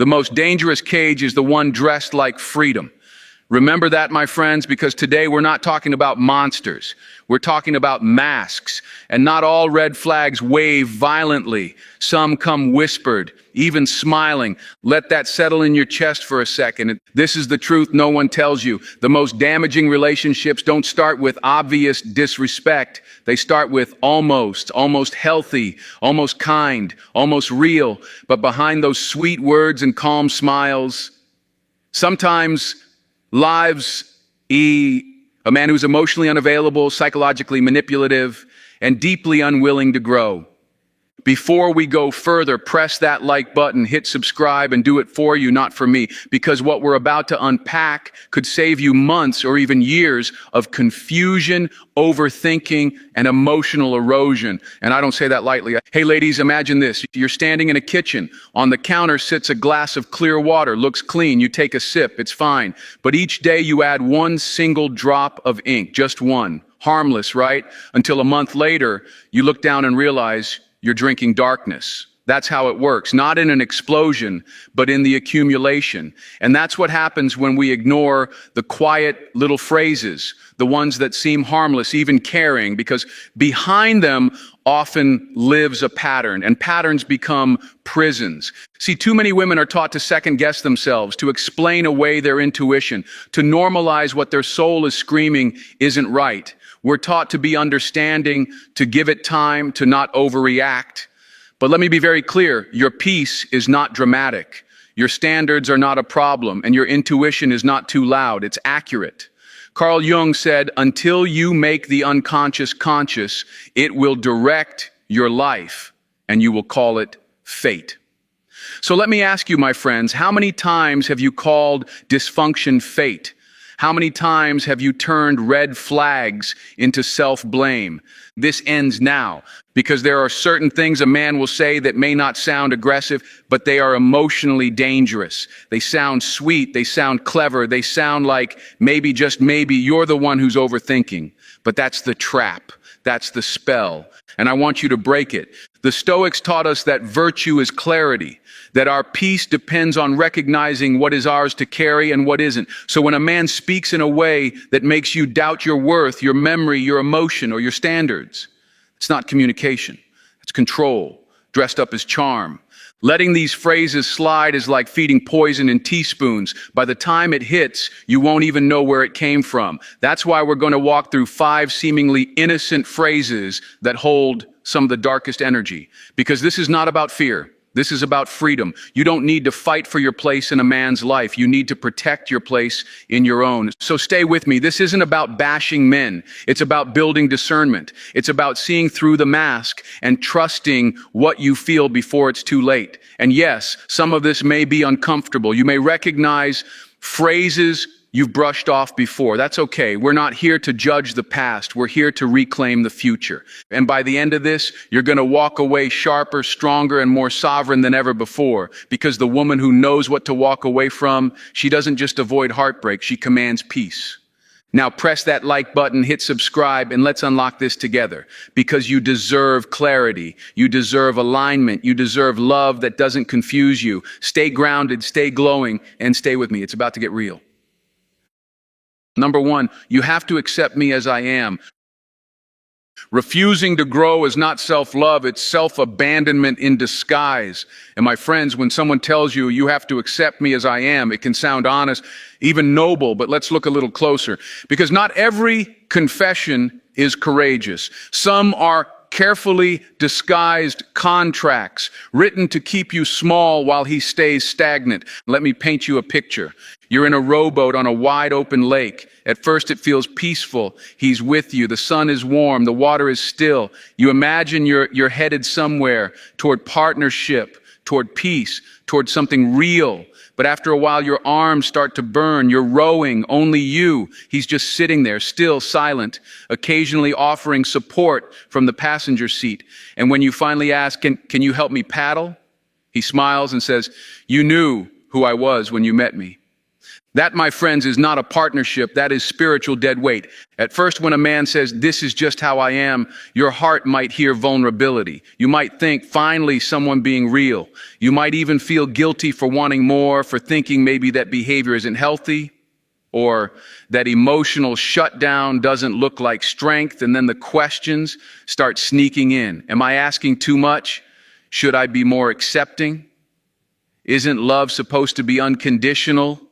The most dangerous cage is the one dressed like freedom. Remember that, my friends, because today we're not talking about monsters. We're talking about masks, and not all red flags wave violently. Some come whispered, even smiling. Let that settle in your chest for a second. This is the truth no one tells you. The most damaging relationships don't start with obvious disrespect. They start with almost healthy, almost kind, almost real. But behind those sweet words and calm smiles, sometimes lives a man who's emotionally unavailable, psychologically manipulative, and deeply unwilling to grow. Before we go further, press that like button, hit subscribe, and do it for you, not for me, because what we're about to unpack could save you months or even years of confusion, overthinking, and emotional erosion. And I don't say that lightly. Hey ladies, imagine this. You're standing in a kitchen. On the counter sits a glass of clear water, looks clean. You take a sip, it's fine. But each day you add one single drop of ink, just one. Harmless, right? Until a month later, you look down and realize you're drinking darkness. That's how it works, not in an explosion, but in the accumulation. And that's what happens when we ignore the quiet little phrases, the ones that seem harmless, even caring, because behind them often lives a pattern, and patterns become prisons. See, too many women are taught to second guess themselves, to explain away their intuition, to normalize what their soul is screaming isn't right. We're taught to be understanding, to give it time, to not overreact. But let me be very clear, your peace is not dramatic. Your standards are not a problem, and your intuition is not too loud. It's accurate. Carl Jung said, until you make the unconscious conscious, it will direct your life, and you will call it fate. So let me ask you, my friends, how many times have you called dysfunction fate? How many times have you turned red flags into self-blame? This ends now, because there are certain things a man will say that may not sound aggressive, but they are emotionally dangerous. They sound sweet, they sound clever, they sound like maybe, just maybe, you're the one who's overthinking. But that's the trap, that's the spell, and I want you to break it. The Stoics taught us that virtue is clarity, that our peace depends on recognizing what is ours to carry and what isn't. So when a man speaks in a way that makes you doubt your worth, your memory, your emotion, or your standards, it's not communication. It's control, dressed up as charm. Letting these phrases slide is like feeding poison in teaspoons. By the time it hits, you won't even know where it came from. That's why we're going to walk through 5 seemingly innocent phrases that hold some of the darkest energy. Because this is not about fear. This is about freedom. You don't need to fight for your place in a man's life. You need to protect your place in your own. So stay with me. This isn't about bashing men. It's about building discernment. It's about seeing through the mask and trusting what you feel before it's too late. And yes, some of this may be uncomfortable. You may recognize phrases you've brushed off before. That's okay. We're not here to judge the past. We're here to reclaim the future. And by the end of this, you're going to walk away sharper, stronger, and more sovereign than ever before. Because the woman who knows what to walk away from, she doesn't just avoid heartbreak, she commands peace. Now press that like button, hit subscribe, and let's unlock this together. Because you deserve clarity. You deserve alignment. You deserve love that doesn't confuse you. Stay grounded, stay glowing, and stay with me. It's about to get real. Number 1, you have to accept me as I am. Refusing to grow is not self-love, it's self-abandonment in disguise. And my friends, when someone tells you, you have to accept me as I am, it can sound honest, even noble, but let's look a little closer. Because not every confession is courageous. Some are carefully disguised contracts written to keep you small while he stays stagnant. Let me paint you a picture. You're in a rowboat on a wide open lake. At first it feels peaceful. He's with you. The sun is warm. The water is still. You imagine you're headed somewhere toward partnership, toward peace, toward something real. But after a while, your arms start to burn. You're rowing, only you. He's just sitting there, still silent, occasionally offering support from the passenger seat. And when you finally ask, can you help me paddle? He smiles and says, you knew who I was when you met me. That, my friends, is not a partnership. That is spiritual dead weight. At first, when a man says, "This is just how I am," your heart might hear vulnerability. You might think, finally, someone being real. You might even feel guilty for wanting more, for thinking maybe that behavior isn't healthy, or that emotional shutdown doesn't look like strength. And then the questions start sneaking in. Am I asking too much? Should I be more accepting? Isn't love supposed to be unconditional?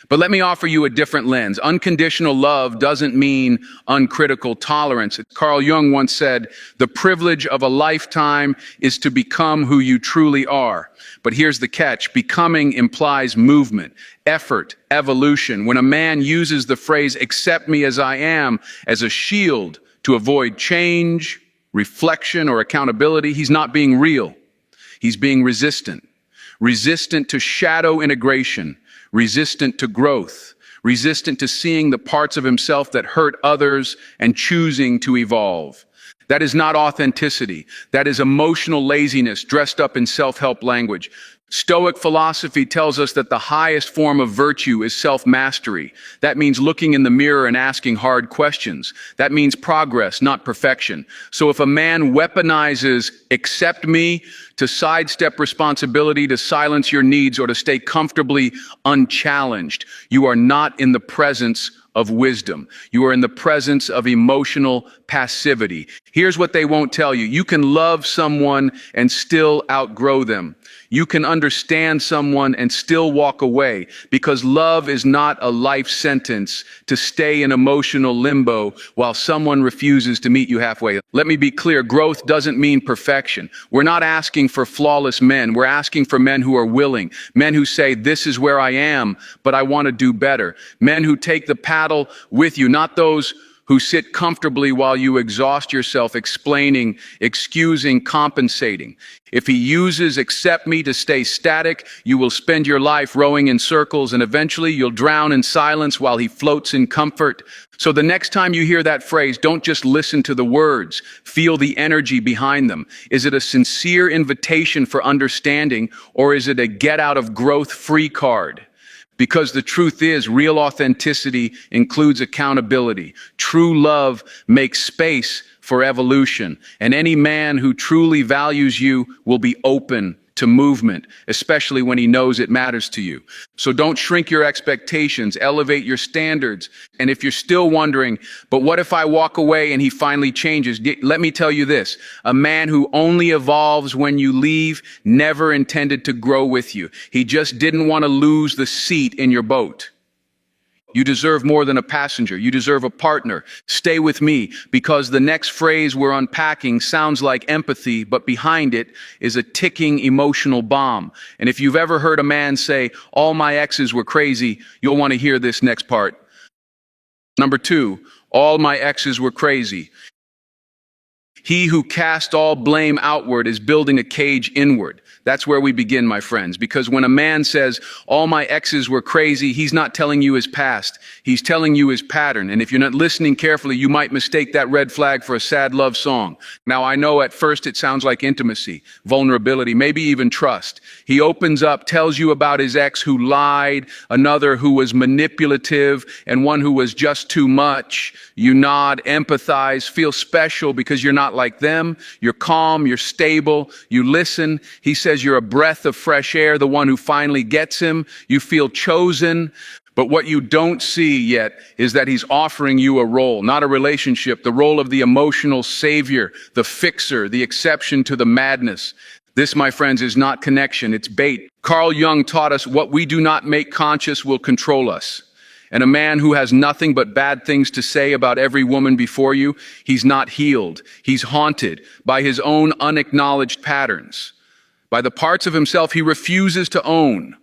But let me offer you a different lens. Unconditional love doesn't mean uncritical tolerance. Carl Jung once said, "The privilege of a lifetime is to become who you truly are." But here's the catch. Becoming implies movement, effort, evolution. When a man uses the phrase, "accept me as I am," as a shield to avoid change, reflection, or accountability, he's not being real. He's being resistant. Resistant to shadow integration, resistant to growth, resistant to seeing the parts of himself that hurt others and choosing to evolve. That is not authenticity. That is emotional laziness dressed up in self-help language. Stoic philosophy tells us that the highest form of virtue is self-mastery. That means looking in the mirror and asking hard questions. That means progress, not perfection. So if a man weaponizes "accept me" to sidestep responsibility, to silence your needs, or to stay comfortably unchallenged, you are not in the presence of wisdom. You are in the presence of emotional passivity. Here's what they won't tell you. You can love someone and still outgrow them. You can understand someone and still walk away, because love is not a life sentence to stay in emotional limbo while someone refuses to meet you halfway. Let me be clear, growth doesn't mean perfection. We're not asking for flawless men. We're asking for men who are willing, men who say, "This is where I am, but I want to do better." Men who take the paddle with you, not those who sit comfortably while you exhaust yourself explaining, excusing, compensating. If he uses "accept me" to stay static, you will spend your life rowing in circles, and eventually you'll drown in silence while he floats in comfort. So the next time you hear that phrase, don't just listen to the words, feel the energy behind them. Is it a sincere invitation for understanding, or is it a get out of growth free card? Because the truth is, real authenticity includes accountability. True love makes space for evolution. And any man who truly values you will be open to movement, especially when he knows it matters to you. So don't shrink your expectations, elevate your standards. And if you're still wondering, but what if I walk away and he finally changes? Let me tell you this, a man who only evolves when you leave never intended to grow with you. He just didn't want to lose the seat in your boat. You deserve more than a passenger. You deserve a partner. Stay with me, because the next phrase we're unpacking sounds like empathy, but behind it is a ticking emotional bomb. And if you've ever heard a man say, "All my exes were crazy," you'll want to hear this next part. Number 2, all my exes were crazy. He who casts all blame outward is building a cage inward. That's where we begin, my friends, because when a man says, "All my exes were crazy," he's not telling you his past. He's telling you his pattern. And if you're not listening carefully, you might mistake that red flag for a sad love song. Now, I know at first it sounds like intimacy, vulnerability, maybe even trust. He opens up, tells you about his ex who lied, another who was manipulative, and one who was just too much. You nod, empathize, feel special because you're not like them. You're calm, you're stable, you listen. He says you're a breath of fresh air, the one who finally gets him. You feel chosen. But what you don't see yet is that he's offering you a role, not a relationship, the role of the emotional savior, the fixer, the exception to the madness. This, my friends, is not connection, it's bait. Carl Jung taught us what we do not make conscious will control us. And a man who has nothing but bad things to say about every woman before you, he's not healed. He's haunted by his own unacknowledged patterns, by the parts of himself he refuses to own.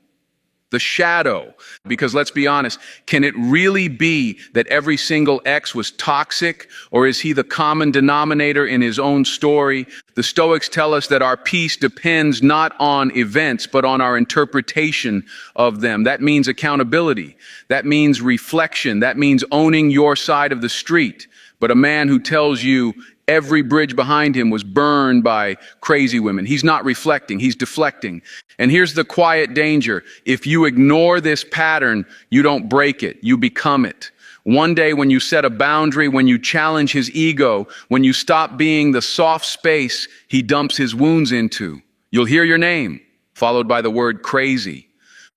The shadow. Because let's be honest, can it really be that every single ex was toxic, or is he the common denominator in his own story? The Stoics tell us that our peace depends not on events, but on our interpretation of them. That means accountability. That means reflection. That means owning your side of the street. But a man who tells you Every bridge behind him was burned by crazy women. He's not reflecting, he's deflecting. And here's the quiet danger. If you ignore this pattern, you don't break it, you become it. One day when you set a boundary, when you challenge his ego, when you stop being the soft space he dumps his wounds into, you'll hear your name, followed by the word crazy.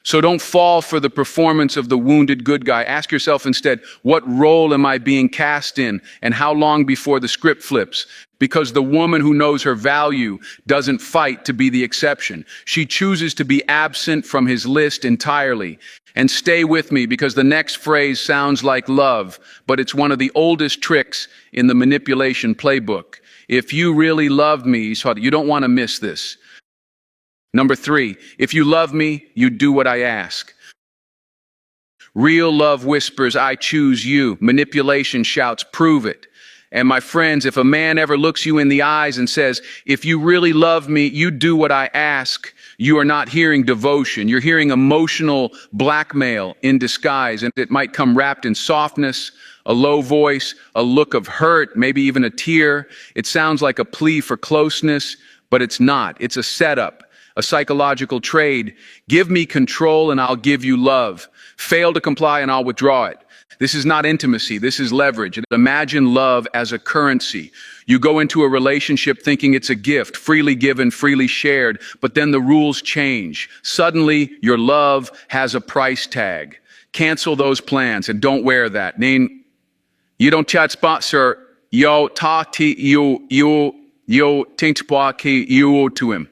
So don't fall for the performance of the wounded good guy. Ask yourself instead, what role am I being cast in, and how long before the script flips? Because the woman who knows her value doesn't fight to be the exception. She chooses to be absent from his list entirely. And stay with me, because the next phrase sounds like love, but it's one of the oldest tricks in the manipulation playbook. If you really love me, you don't want to miss this. Number 3, if you love me, you do what I ask. Real love whispers, I choose you. Manipulation shouts, prove it. And my friends, if a man ever looks you in the eyes and says, if you really love me, you do what I ask, you are not hearing devotion. You're hearing emotional blackmail in disguise. And it might come wrapped in softness, a low voice, a look of hurt, maybe even a tear. It sounds like a plea for closeness, but it's not. It's a setup. A psychological trade. Give me control and I'll give you love. Fail to comply and I'll withdraw it. This is not intimacy, this is leverage. Imagine love as a currency. You go into a relationship thinking it's a gift, freely given, freely shared, but then the rules change. Suddenly, your love has a price tag. Cancel those plans and don't wear that. You don't chat sponsor, yo ta ti yo tinkpwa ki yo to him.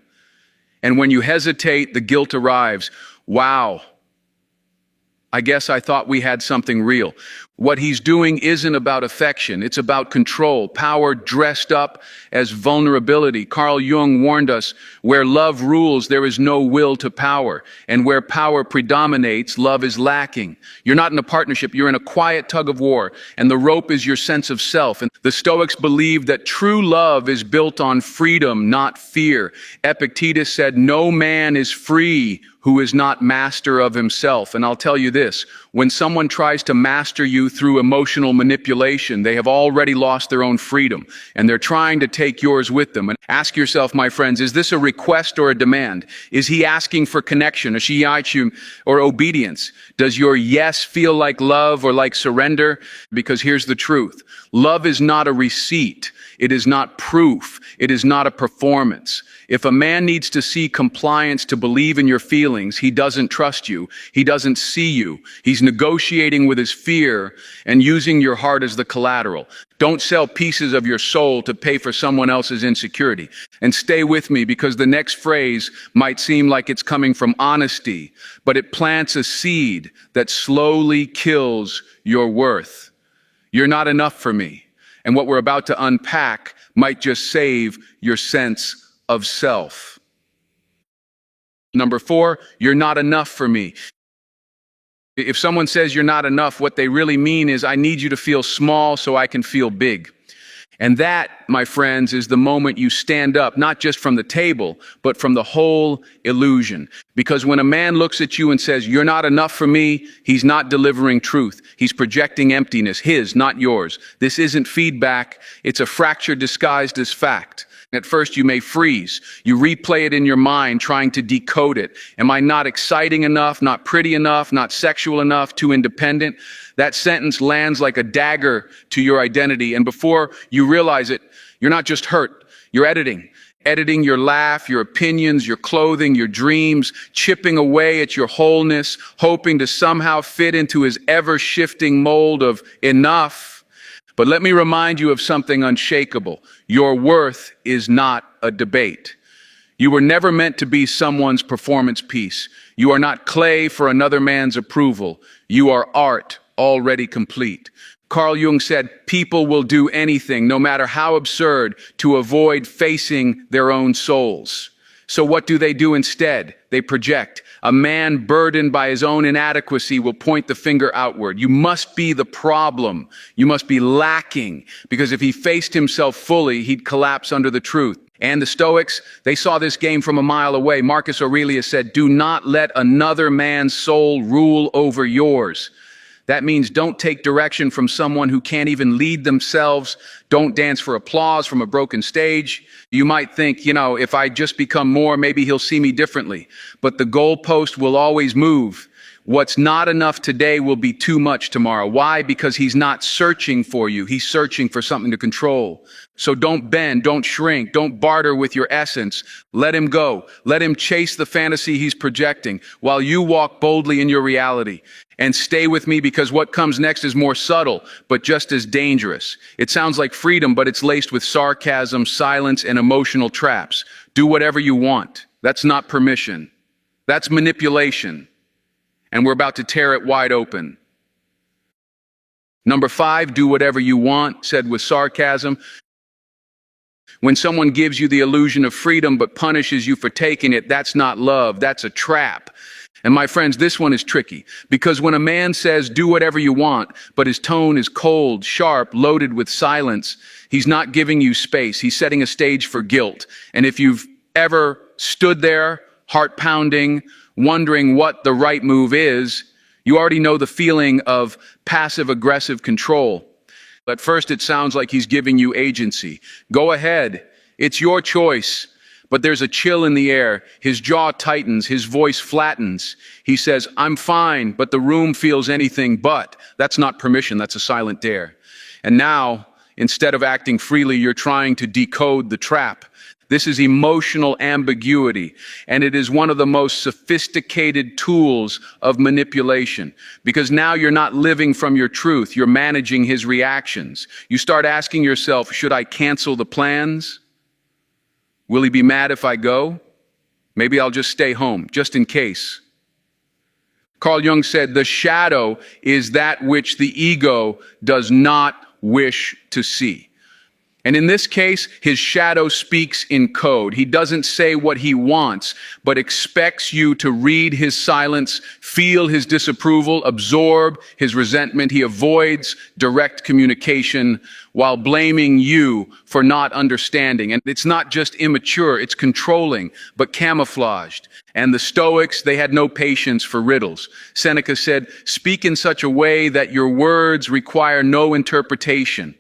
And when you hesitate, the guilt arrives. Wow, I guess I thought we had something real. What he's doing isn't about affection. It's about control, power dressed up as vulnerability. Carl Jung warned us, where love rules, there is no will to power. And where power predominates, love is lacking. You're not in a partnership, you're in a quiet tug of war. And the rope is your sense of self. And the Stoics believed that true love is built on freedom, not fear. Epictetus said, no man is free who is not master of himself. And I'll tell you this, when someone tries to master you through emotional manipulation, they have already lost their own freedom, and they're trying to take yours with them. And ask yourself, my friends, is this a request or a demand? Is he asking for connection, or obedience? Does your yes feel like love or like surrender? Because here's the truth. Love is not a receipt. It is not proof. It is not a performance. If a man needs to see compliance to believe in your feelings, he doesn't trust you. He doesn't see you. He's negotiating with his fear and using your heart as the collateral. Don't sell pieces of your soul to pay for someone else's insecurity. And stay with me, because the next phrase might seem like it's coming from honesty, but it plants a seed that slowly kills your worth. You're not enough for me. And what we're about to unpack might just save your sense of self. Number 4, you're not enough for me. If someone says you're not enough, what they really mean is, I need you to feel small so I can feel big. And that, my friends, is the moment you stand up, not just from the table, but from the whole illusion. Because when a man looks at you and says, you're not enough for me, he's not delivering truth. He's projecting emptiness, his, not yours. This isn't feedback. It's a fracture disguised as fact. At first you may freeze. You replay it in your mind, trying to decode it. Am I not exciting enough, not pretty enough, not sexual enough, too independent? That sentence lands like a dagger to your identity. And before you realize it, you're not just hurt, you're editing. Editing your laugh, your opinions, your clothing, your dreams, chipping away at your wholeness, hoping to somehow fit into his ever-shifting mold of enough. But let me remind you of something unshakable. Your worth is not a debate. You were never meant to be someone's performance piece. You are not clay for another man's approval. You are art already complete. Carl Jung said, people will do anything, no matter how absurd, to avoid facing their own souls. So what do they do instead? They project. A man burdened by his own inadequacy will point the finger outward. You must be the problem. You must be lacking, because if he faced himself fully, he'd collapse under the truth. And the Stoics, they saw this game from a mile away. Marcus Aurelius said, do not let another man's soul rule over yours. That means don't take direction from someone who can't even lead themselves. Don't dance for applause from a broken stage. You might think, if I just become more, maybe he'll see me differently. But the goalpost will always move. What's not enough today will be too much tomorrow. Why? Because he's not searching for you. He's searching for something to control. So don't bend, don't shrink, don't barter with your essence. Let him go. Let him chase the fantasy he's projecting while you walk boldly in your reality. And stay with me, because what comes next is more subtle, but just as dangerous. It sounds like freedom, but it's laced with sarcasm, silence, and emotional traps. Do whatever you want. That's not permission. That's manipulation. And we're about to tear it wide open. Number 5, do whatever you want, said with sarcasm. When someone gives you the illusion of freedom but punishes you for taking it, that's not love, that's a trap. And my friends, this one is tricky, because when a man says do whatever you want, but his tone is cold, sharp, loaded with silence, he's not giving you space. He's setting a stage for guilt. And if you've ever stood there, heart pounding, wondering what the right move is, you already know the feeling of passive-aggressive control. At first, it sounds like he's giving you agency. Go ahead. It's your choice. But there's a chill in the air. His jaw tightens. His voice flattens. He says, I'm fine, but the room feels anything but. That's not permission. That's a silent dare. And now, instead of acting freely, you're trying to decode the trap. This is emotional ambiguity, and it is one of the most sophisticated tools of manipulation, because now you're not living from your truth, you're managing his reactions. You start asking yourself, should I cancel the plans? Will he be mad if I go? Maybe I'll just stay home, just in case. Carl Jung said, the shadow is that which the ego does not wish to see. And in this case, his shadow speaks in code. He doesn't say what he wants, but expects you to read his silence, feel his disapproval, absorb his resentment. He avoids direct communication while blaming you for not understanding. And it's not just immature, it's controlling, but camouflaged. And the Stoics, they had no patience for riddles. Seneca said, speak in such a way that your words require no interpretation.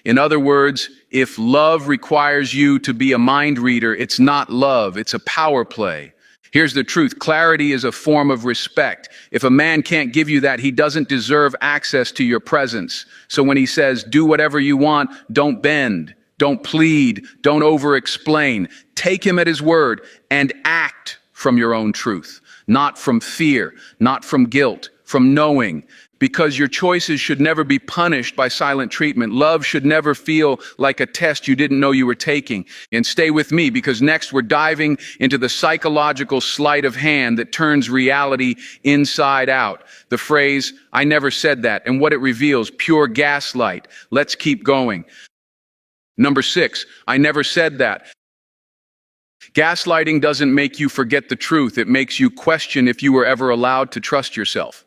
In other words, if love requires you to be a mind reader, it's not love, it's a power play. Here's the truth. Clarity is a form of respect. If a man can't give you that, he doesn't deserve access to your presence. So when he says, do whatever you want, don't bend, don't plead, don't over-explain. Take him at his word and act from your own truth, not from fear, not from guilt, from knowing. Because your choices should never be punished by silent treatment. Love should never feel like a test you didn't know you were taking. And stay with me, because next we're diving into the psychological sleight of hand that turns reality inside out. The phrase, I never said that, and what it reveals, pure gaslight. Let's keep going. Number 6, I never said that. Gaslighting doesn't make you forget the truth. It makes you question if you were ever allowed to trust yourself.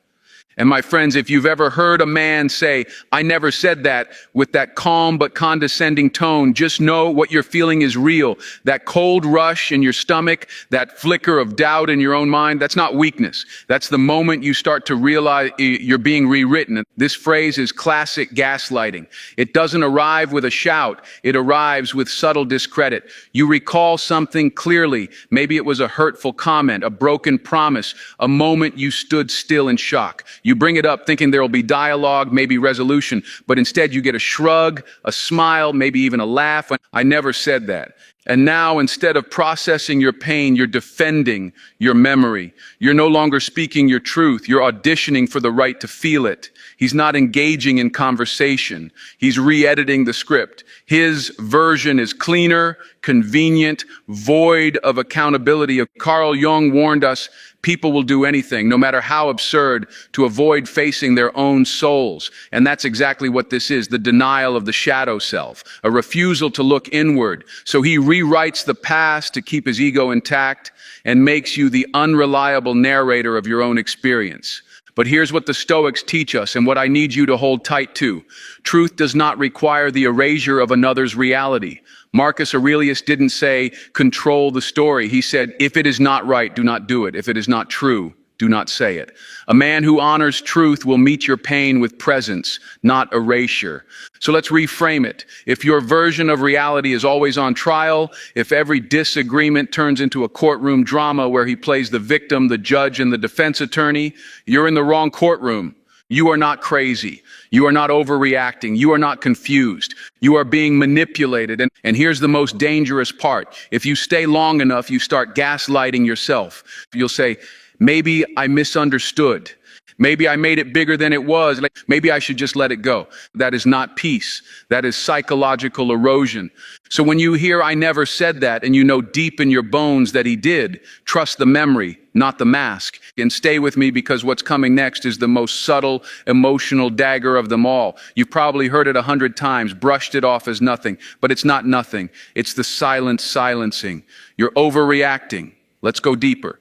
And my friends, if you've ever heard a man say, I never said that, with that calm but condescending tone, just know what you're feeling is real. That cold rush in your stomach, that flicker of doubt in your own mind, that's not weakness. That's the moment you start to realize you're being rewritten. This phrase is classic gaslighting. It doesn't arrive with a shout. It arrives with subtle discredit. You recall something clearly. Maybe it was a hurtful comment, a broken promise, a moment you stood still in shock. You bring it up thinking there will be dialogue, maybe resolution, but instead you get a shrug, a smile, maybe even a laugh. I never said that. And now, instead of processing your pain, you're defending your memory. You're no longer speaking your truth. You're auditioning for the right to feel it. He's not engaging in conversation. He's re-editing the script. His version is cleaner, convenient, void of accountability. Carl Jung warned us, people will do anything, no matter how absurd, to avoid facing their own souls. And that's exactly what this is, the denial of the shadow self, a refusal to look inward. So he rewrites the past to keep his ego intact and makes you the unreliable narrator of your own experience. But here's what the Stoics teach us, and what I need you to hold tight to. Truth does not require the erasure of another's reality. Marcus Aurelius didn't say, control the story. He said, if it is not right, do not do it. If it is not true, Do not say it. A man who honors truth will meet your pain with presence, not erasure. So let's reframe it. If your version of reality is always on trial, if every disagreement turns into a courtroom drama where he plays the victim, the judge, and the defense attorney, you're in the wrong courtroom. You are not crazy. You are not overreacting. You are not confused. You are being manipulated. And here's the most dangerous part. If you stay long enough, you start gaslighting yourself. You'll say, maybe I misunderstood. Maybe I made it bigger than it was. Maybe I should just let it go. That is not peace. That is psychological erosion. So when you hear I never said that and you know deep in your bones that he did, trust the memory, not the mask. And stay with me because what's coming next is the most subtle, emotional dagger of them all. You've probably heard it 100 times, brushed it off as nothing, but it's not nothing. It's the silent silencing. You're overreacting. Let's go deeper.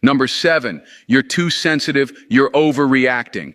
Number 7, you're too sensitive, you're overreacting.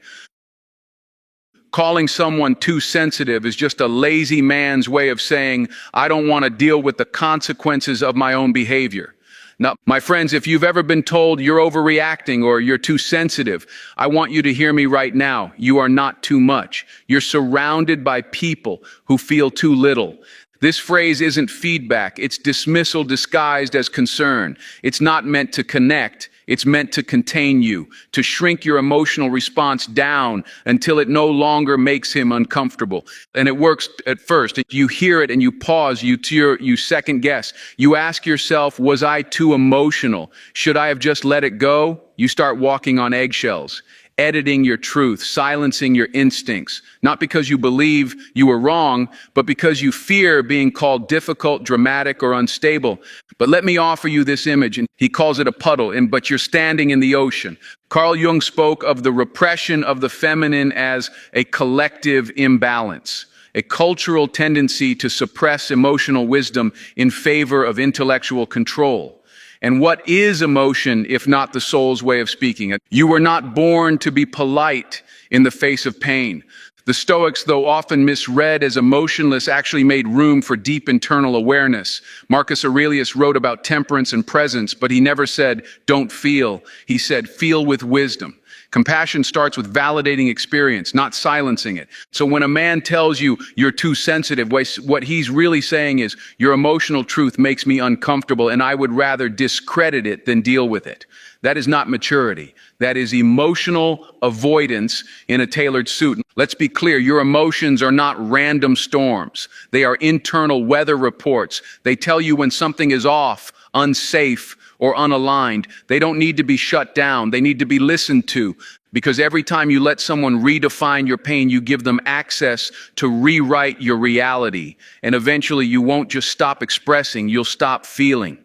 Calling someone too sensitive is just a lazy man's way of saying, I don't want to deal with the consequences of my own behavior. Now, my friends, if you've ever been told you're overreacting or you're too sensitive, I want you to hear me right now. You are not too much. You're surrounded by people who feel too little. This phrase isn't feedback. It's dismissal disguised as concern. It's not meant to connect. It's meant to contain you, to shrink your emotional response down until it no longer makes him uncomfortable. And it works at first. You hear it and you pause, you second guess. You ask yourself, was I too emotional? Should I have just let it go? You start walking on eggshells, editing your truth, silencing your instincts, not because you believe you were wrong, but because you fear being called difficult, dramatic, or unstable. But let me offer you this image, and he calls it a puddle, but you're standing in the ocean. Carl Jung spoke of the repression of the feminine as a collective imbalance, a cultural tendency to suppress emotional wisdom in favor of intellectual control. And what is emotion if not the soul's way of speaking? You were not born to be polite in the face of pain. The Stoics, though often misread as emotionless, actually made room for deep internal awareness. Marcus Aurelius wrote about temperance and presence, but he never said, don't feel. He said, feel with wisdom. Compassion starts with validating experience, not silencing it. So when a man tells you you're too sensitive, what he's really saying is your emotional truth makes me uncomfortable and I would rather discredit it than deal with it. That is not maturity. That is emotional avoidance in a tailored suit. Let's be clear, your emotions are not random storms. They are internal weather reports. They tell you when something is off, unsafe, or unaligned. They don't need to be shut down. They need to be listened to, because every time you let someone redefine your pain, you give them access to rewrite your reality. And eventually you won't just stop expressing, you'll stop feeling.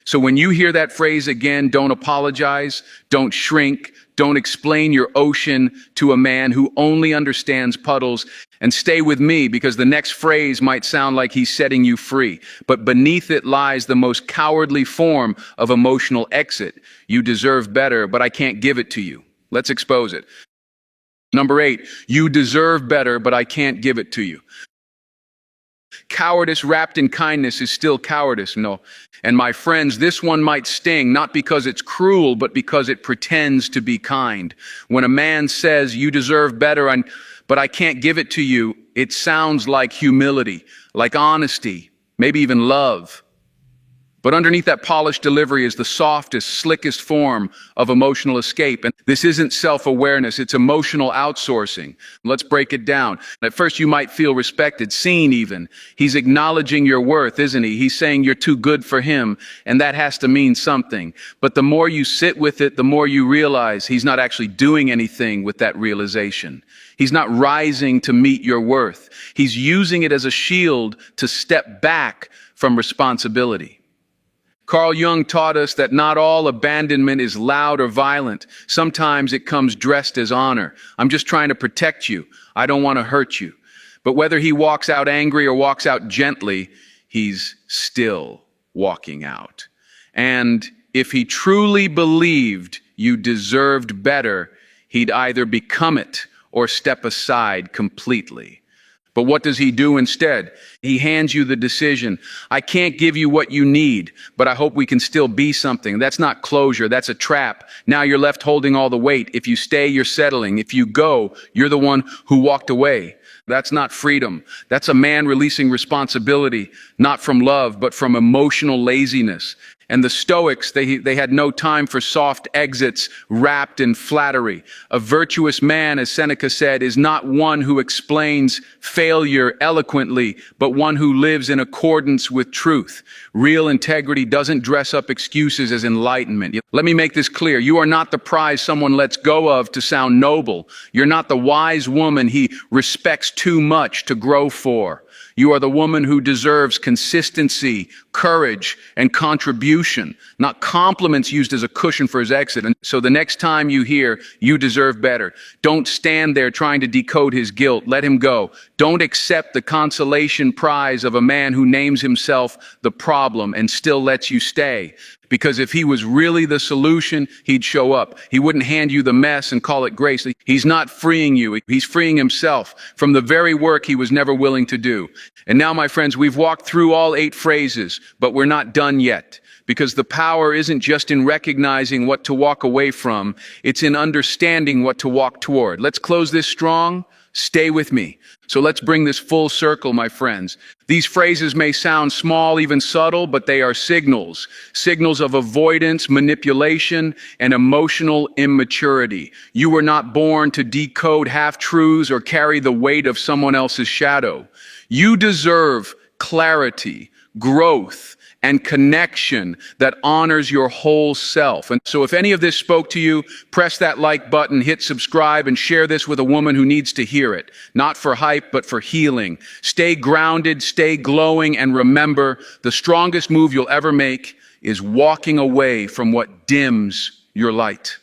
So when you hear that phrase again, don't apologize, don't shrink, don't explain your ocean to a man who only understands puddles. And stay with me, because the next phrase might sound like he's setting you free. But beneath it lies the most cowardly form of emotional exit. You deserve better, but I can't give it to you. Let's expose it. Number 8, you deserve better, but I can't give it to you. Cowardice wrapped in kindness is still cowardice, no. And my friends, this one might sting, not because it's cruel, but because it pretends to be kind. When a man says, you deserve better, but I can't give it to you, it sounds like humility, like honesty, maybe even love. But underneath that polished delivery is the softest, slickest form of emotional escape. And this isn't self-awareness, it's emotional outsourcing. Let's break it down. At first you might feel respected, seen even. He's acknowledging your worth, isn't he? He's saying you're too good for him, and that has to mean something. But the more you sit with it, the more you realize he's not actually doing anything with that realization. He's not rising to meet your worth. He's using it as a shield to step back from responsibility. Carl Jung taught us that not all abandonment is loud or violent. Sometimes it comes dressed as honor. I'm just trying to protect you. I don't want to hurt you. But whether he walks out angry or walks out gently, he's still walking out. And if he truly believed you deserved better, he'd either become it or step aside completely. But what does he do instead? He hands you the decision. I can't give you what you need, but I hope we can still be something. That's not closure. That's a trap. Now you're left holding all the weight. If you stay, you're settling. If you go, you're the one who walked away. That's not freedom. That's a man releasing responsibility, not from love, but from emotional laziness. And the Stoics, they had no time for soft exits wrapped in flattery. A virtuous man, as Seneca said, is not one who explains failure eloquently, but one who lives in accordance with truth. Real integrity doesn't dress up excuses as enlightenment. Let me make this clear. You are not the prize someone lets go of to sound noble. You're not the wise woman he respects too much to grow for. You are the woman who deserves consistency, courage, and contribution, not compliments used as a cushion for his exit. And so the next time you hear, you deserve better, don't stand there trying to decode his guilt. Let him go. Don't accept the consolation prize of a man who names himself the problem and still lets you stay. Because if he was really the solution, he'd show up. He wouldn't hand you the mess and call it grace. He's not freeing you. He's freeing himself from the very work he was never willing to do. And now, my friends, we've walked through all 8 phrases, but we're not done yet. Because the power isn't just in recognizing what to walk away from, it's in understanding what to walk toward. Let's close this strong. Stay with me. So let's bring this full circle, my friends. These phrases may sound small, even subtle, but they are signals. Signals of avoidance, manipulation, and emotional immaturity. You were not born to decode half-truths or carry the weight of someone else's shadow. You deserve clarity, growth, and connection that honors your whole self. And so if any of this spoke to you, press that like button, hit subscribe, and share this with a woman who needs to hear it. Not for hype, but for healing. Stay grounded, stay glowing, and remember, the strongest move you'll ever make is walking away from what dims your light.